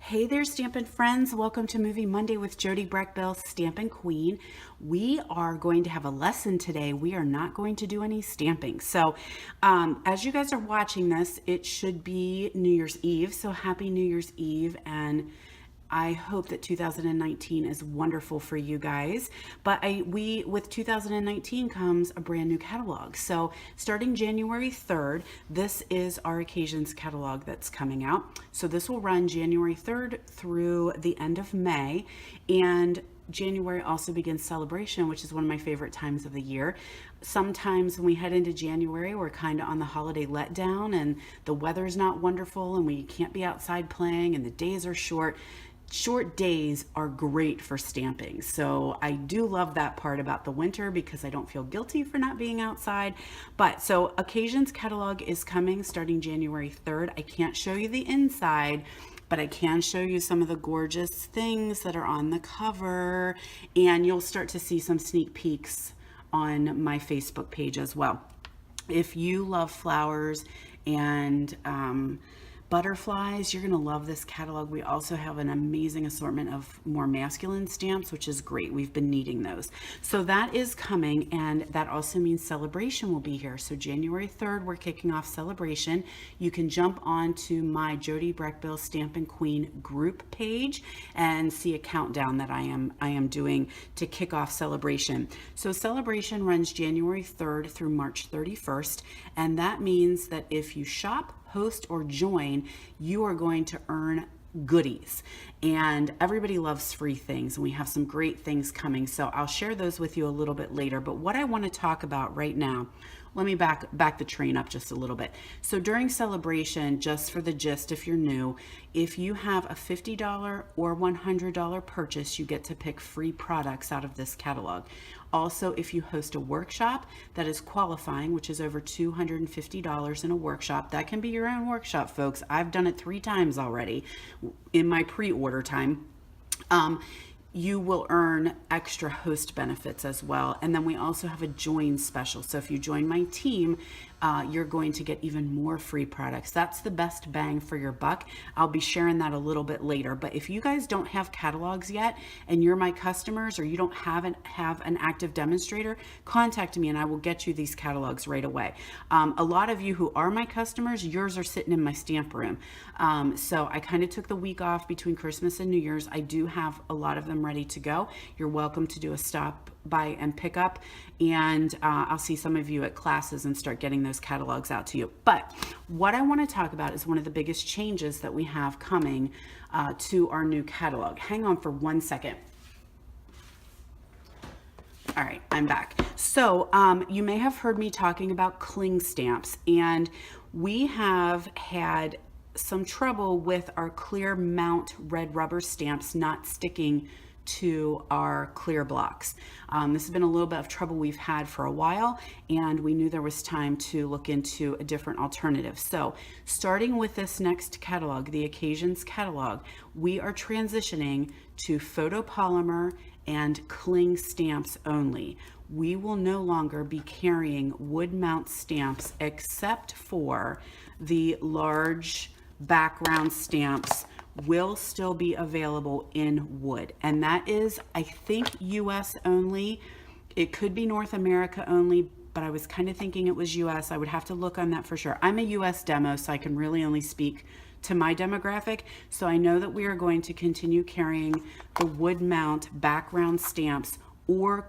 Hey there, Stampin' friends. Welcome to Movie Monday with Jody Breckbill, Stampin' Queen. We are going to have a lesson today. We are not going to do any stamping. So as you guys are watching this, it should be New Year's Eve. So happy New Year's Eve, and I hope that 2019 is wonderful for you guys. But with 2019 comes a brand new catalog. So starting January 3rd, this is our occasions catalog that's coming out. So this will run January 3rd through the end of May. And January also begins celebration, which is one of my favorite times of the year. Sometimes when we head into January, we're kind of on the holiday letdown and the weather's not wonderful and we can't be outside playing and the days are short. Short days are great for stamping. So I do love that part about the winter because I don't feel guilty for not being outside. But so Occasions catalog is coming starting January 3rd. I can't show you the inside, but I can show you some of the gorgeous things that are on the cover, and you'll start to see some sneak peeks on my Facebook page as well. If you love flowers and butterflies, you're going to love this catalog. We also have an amazing assortment of more masculine stamps, which is great. We've been needing those. So that is coming, and that also means celebration will be here. So January 3rd, we're kicking off celebration. You can jump on to my Jody Breckbill Stampin' Queen group page and see a countdown that I am doing to kick off celebration. So celebration runs January 3rd through March 31st, and that means that if you shop, host, or join, you are going to earn goodies. And everybody loves free things, and we have some great things coming. So I'll share those with you a little bit later. But what I want to talk about right now, let me back the train up just a little bit. So during celebration, just for the gist, if you're new, if you have a $50 or $100 purchase, you get to pick free products out of this catalog. Also, if you host a workshop that is qualifying, which is over $250 in a workshop, that can be your own workshop, folks. I've done it 3 times already in my pre-order time. You will earn extra host benefits as well. And then we also have a join special. So if you join my team, you're going to get even more free products. That's the best bang for your buck. I'll be sharing that a little bit later. But if you guys don't have catalogs yet and you're my customers, or you don't have an active demonstrator, contact me and I will get you these catalogs right away. A lot of you who are my customers, yours are sitting in my stamp room. So I kind of took the week off between Christmas and New Year's. I do have a lot of them ready to go. You're welcome to do a stop by and pick up, and I'll see some of you at classes and start getting those catalogs out to you. But what I want to talk about is one of the biggest changes that we have coming to our new catalog. Hang on for 1 second. All right, I'm back. So you may have heard me talking about cling stamps, and we have had some trouble with our clear mount red rubber stamps not sticking to our clear blocks. This has been a little bit of trouble we've had for a while, and we knew there was time to look into a different alternative. So starting with this next catalog, the Occasions catalog, we are transitioning to photopolymer and cling stamps only. We will no longer be carrying wood mount stamps except for the large background stamps will still be available in wood, and that is, I think, US only. It could be North America only, but I was kind of thinking it was US. I would have to look on that for sure. I'm a US demo, so I can really only speak to my demographic. So I know that we are going to continue carrying the wood mount background stamps or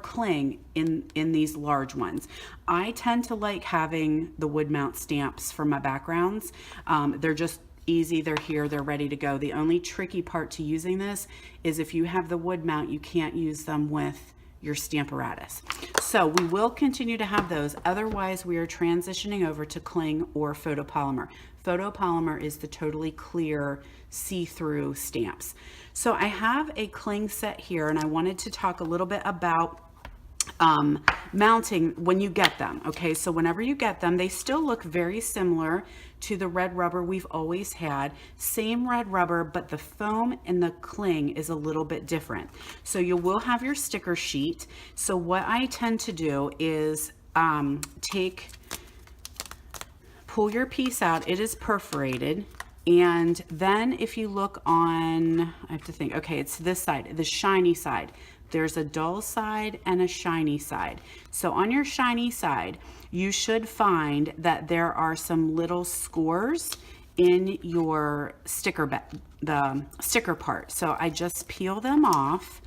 cling in these large ones. I tend to like having the wood mount stamps for my backgrounds. They're just easy, they're here, they're ready to go. The only tricky part to using this is if you have the wood mount, you can't use them with your Stamparatus. So we will continue to have those. Otherwise, we are transitioning over to cling or photopolymer. Photopolymer is the totally clear see-through stamps. So I have a cling set here, and I wanted to talk a little bit about mounting when you get them. Okay, so whenever you get them, they still look very similar to the red rubber we've always had. Same red rubber, but the foam and the cling is a little bit different. So you will have your sticker sheet. So what I tend to do is pull your piece out. It is perforated. And then if you look on, I have to think, okay, it's this side, the shiny side. There's a dull side and a shiny side. So on your shiny side, you should find that there are some little scores in your sticker, the sticker part. So I just peel them off.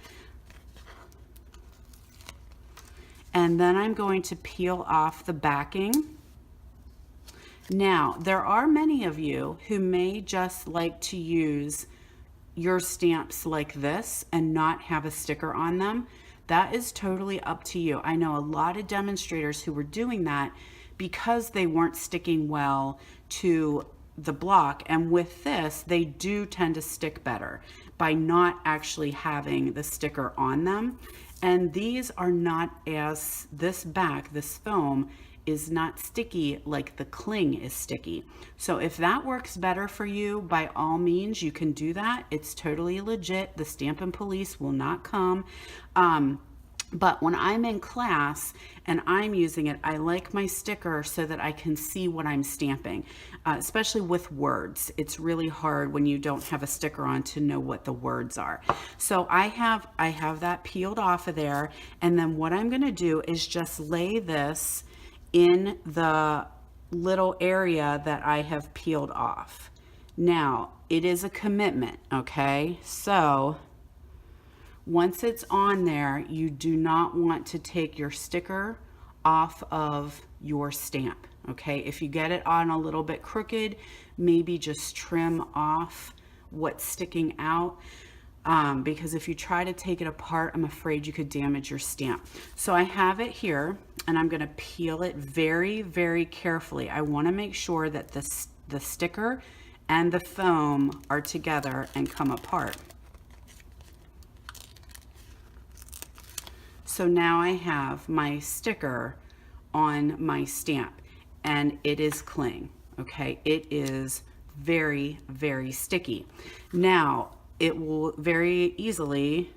And then I'm going to peel off the backing. Now, there are many of you who may just like to use your stamps like this and not have a sticker on them. That is totally up to you. I know a lot of demonstrators who were doing that because they weren't sticking well to the block, and with this they do tend to stick better by not actually having the sticker on them. And these are not, as this foam is not sticky like the cling is sticky. So if that works better for you, by all means, you can do that. It's totally legit. The Stampin' Police will not come. But when I'm in class and I'm using it, I like my sticker so that I can see what I'm stamping, especially with words. It's really hard when you don't have a sticker on to know what the words are. So I have that peeled off of there. And then what I'm gonna do is just lay this in the little area that I have peeled off. Now, it is a commitment, okay? So once it's on there, you do not want to take your sticker off of your stamp, okay? If you get it on a little bit crooked, maybe just trim off what's sticking out. Because if you try to take it apart, I'm afraid you could damage your stamp. So I have it here, and I'm gonna peel it very, very carefully. I wanna make sure that the sticker and the foam are together and come apart. So now I have my sticker on my stamp, and it is cling, okay? It is very, very sticky. Now, it will very easily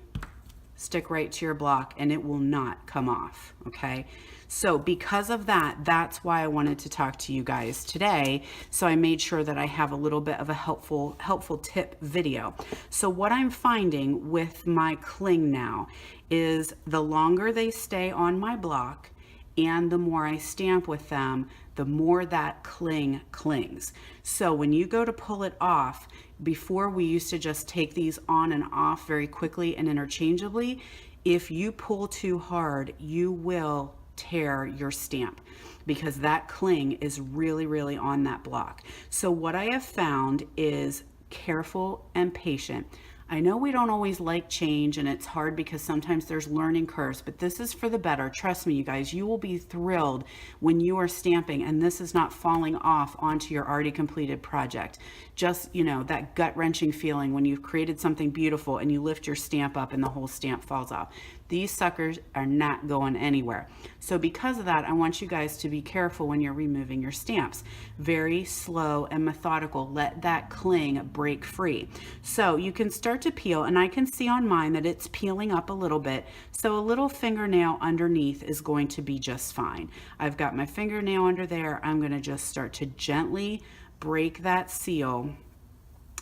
stick right to your block and it will not come off, okay? So because of that, that's why I wanted to talk to you guys today. So I made sure that I have a little bit of a helpful tip video. So what I'm finding with my cling now is the longer they stay on my block and the more I stamp with them, the more that cling clings. So when you go to pull it off, before we used to just take these on and off very quickly and interchangeably. If you pull too hard, you will tear your stamp because that cling is really, really on that block. So what I have found is careful and patient. I know we don't always like change and it's hard because sometimes there's learning curves, but this is for the better. Trust me, you guys, you will be thrilled when you are stamping and this is not falling off onto your already completed project. Just, you know, that gut-wrenching feeling when you've created something beautiful and you lift your stamp up and the whole stamp falls off. These suckers are not going anywhere. So because of that, I want you guys to be careful when you're removing your stamps. Very slow and methodical. Let that cling break free. So you can start to peel, and I can see on mine that it's peeling up a little bit. So a little fingernail underneath is going to be just fine. I've got my fingernail under there. I'm going to just start to gently break that seal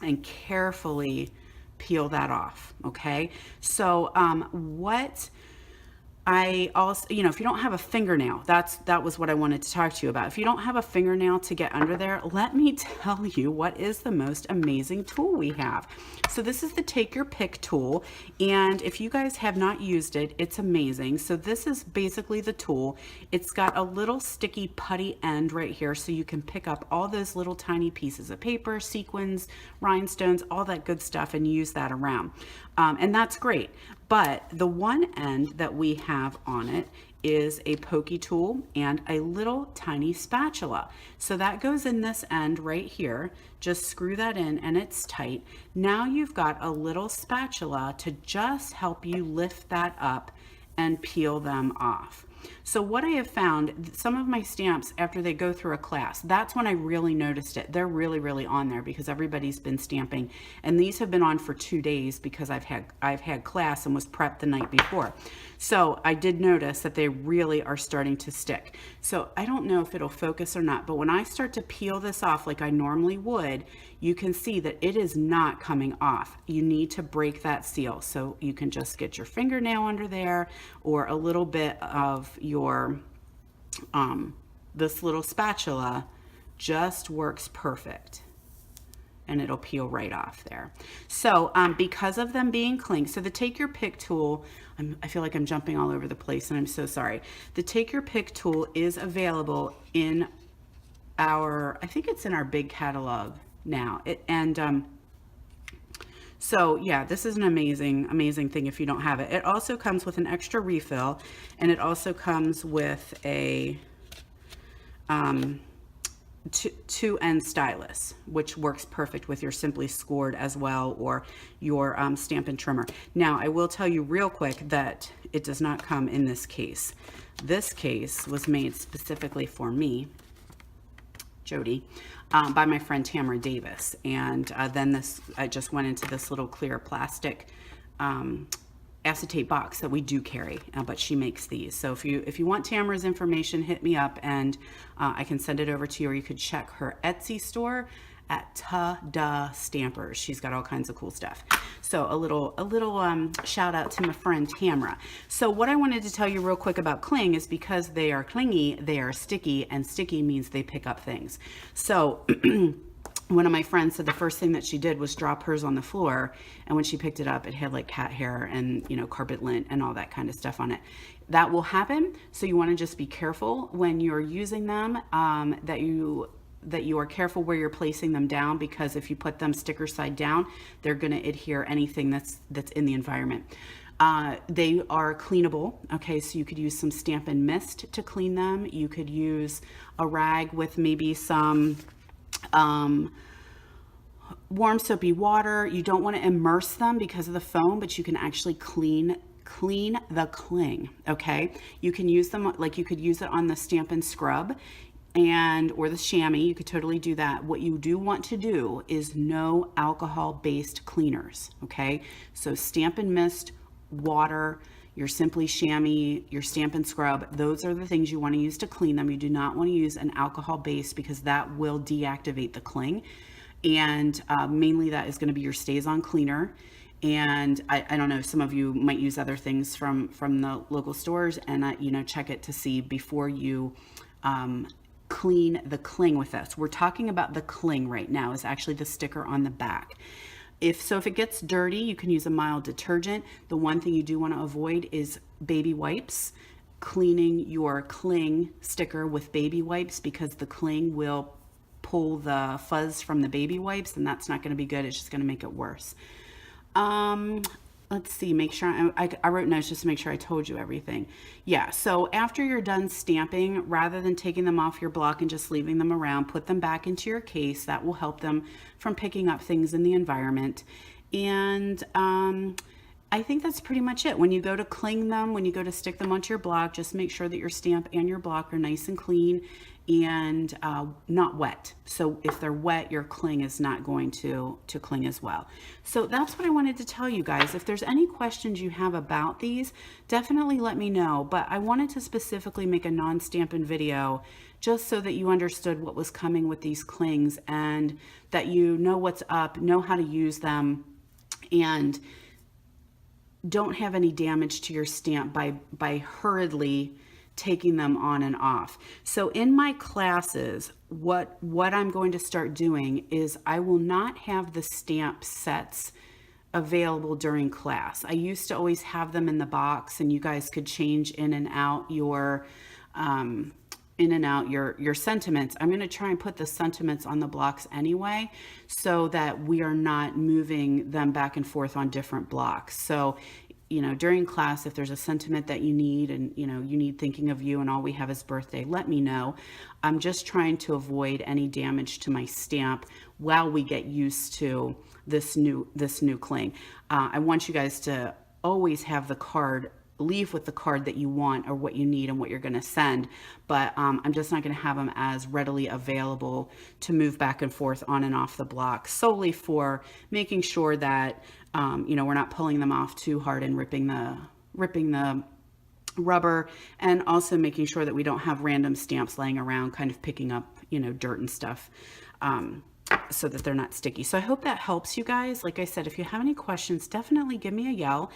and carefully peel that off. Okay, so what I also, you know, if you don't have a fingernail, that was what I wanted to talk to you about. If you don't have a fingernail to get under there, let me tell you what is the most amazing tool we have. So this is the Take Your Pick tool, and if you guys have not used it, it's amazing. So this is basically the tool. It's got a little sticky putty end right here, so you can pick up all those little tiny pieces of paper, sequins, rhinestones, all that good stuff, and use that around. And that's great. But the one end that we have on it is a pokey tool and a little tiny spatula. So that goes in this end right here. Just screw that in and it's tight. Now you've got a little spatula to just help you lift that up and peel them off. So what I have found, some of my stamps, after they go through a class, that's when I really noticed it. They're really, really on there because everybody's been stamping. And these have been on for 2 days because I've had class and was prepped the night before. So I did notice that they really are starting to stick. So I don't know if it'll focus or not, but when I start to peel this off like I normally would, you can see that it is not coming off. You need to break that seal. So you can just get your fingernail under there, or a little bit of your, this little spatula just works perfect. And it'll peel right off there. So because of them being cling, so the Take Your Pick tool, I feel like I'm jumping all over the place and I'm so sorry. The Take Your Pick tool is available in our, I think it's in our big catalog now. So yeah, this is an amazing thing if you don't have it. It also comes with an extra refill, and it also comes with a two-end stylus, which works perfect with your Simply Scored as well, or your Stampin' Trimmer. Now, I will tell you real quick that it does not come in this case. This case was made specifically for me, Jody, by my friend Tamara Davis, and then I just went into this little clear plastic acetate box that we do carry, but she makes these. So if you want Tamara's information, hit me up and I can send it over to you, or you could check her Etsy store at Ta-Da Stampers. She's got all kinds of cool stuff. So a little shout out to my friend Tamara. So what I wanted to tell you real quick about cling is because they are clingy, they are sticky, and sticky means they pick up things. So one of my friends said the first thing that she did was drop hers on the floor, and when she picked it up, it had like cat hair and, you know, carpet lint and all that kind of stuff on it. That will happen, so you want to just be careful when you're using them, that you are careful where you're placing them down, because if you put them sticker side down, they're going to adhere anything that's in the environment. They are cleanable. Okay, so you could use some Stampin' Mist to clean them. You could use a rag with maybe some warm soapy water. You don't want to immerse them because of the foam, but you can actually clean the cling. Okay, you can use them like you could use it on the Stampin' Scrub or the chamois. You could totally do that. What you do want to do is no alcohol based cleaners. Okay, so Stampin' Mist, water, your Simply Chamois, your Stampin' Scrub, those are the things you want to use to clean them. You do not want to use an alcohol base because that will deactivate the cling. And mainly that is going to be your Stays-On cleaner. And I don't know, some of you might use other things from the local stores, and you know, check it to see before you clean the cling with this. We're talking about the cling right now, is actually the sticker on the back. If it gets dirty, you can use a mild detergent. The one thing you do want to avoid is baby wipes. Cleaning your cling sticker with baby wipes, because the cling will pull the fuzz from the baby wipes, and that's not going to be good. It's just going to make it worse. Let's see, make sure I wrote notes just to make sure I told you everything. Yeah, so after you're done stamping, rather than taking them off your block and just leaving them around, put them back into your case. That will help them from picking up things in the environment. And I think that's pretty much it. When you go to cling them, when you go to stick them onto your block, just make sure that your stamp and your block are nice and clean and not wet. So if they're wet, your cling is not going to cling as well. So that's what I wanted to tell you guys. If there's any questions you have about these, definitely let me know. But I wanted to specifically make a non-Stampin' video just so that you understood what was coming with these clings, and that you know what's up, know how to use them, and don't have any damage to your stamp by hurriedly taking them on and off. So in my classes, what I'm going to start doing is I will not have the stamp sets available during class. I used to always have them in the box, and you guys could change in and out your sentiments. I'm going to try and put the sentiments on the blocks anyway, so that we are not moving them back and forth on different blocks. So, you know, during class, if there's a sentiment that you need, and you know, you need Thinking of You and All We Have Is Birthday, let me know. I'm just trying to avoid any damage to my stamp while we get used to this new cling. I want you guys to always have the card leave with the card that you want or what you need and what you're going to send, but I'm just not going to have them as readily available to move back and forth on and off the block, solely for making sure that we're not pulling them off too hard and ripping the rubber, and also making sure that we don't have random stamps laying around kind of picking up dirt and stuff, so that they're not sticky. So I hope that helps you guys. Like I said, if you have any questions, definitely give me a yell.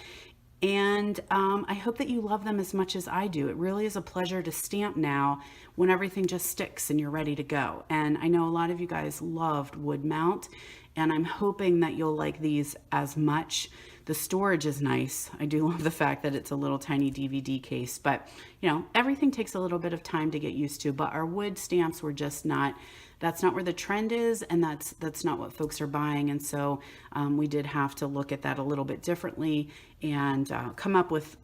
And I hope that you love them as much as I do. It really is a pleasure to stamp now when everything just sticks and you're ready to go. And I know a lot of you guys loved wood mount, and I'm hoping that you'll like these as much. The storage is nice. I do love the fact that it's a little tiny DVD case, but everything takes a little bit of time to get used to. But our wood stamps were just not, that's not where the trend is, and that's not what folks are buying. And so we did have to look at that a little bit differently and come up with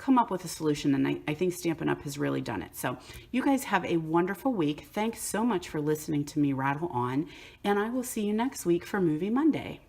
a solution. And I think Stampin' Up has really done it. So you guys have a wonderful week. Thanks so much for listening to me rattle on, and I will see you next week for Movie Monday.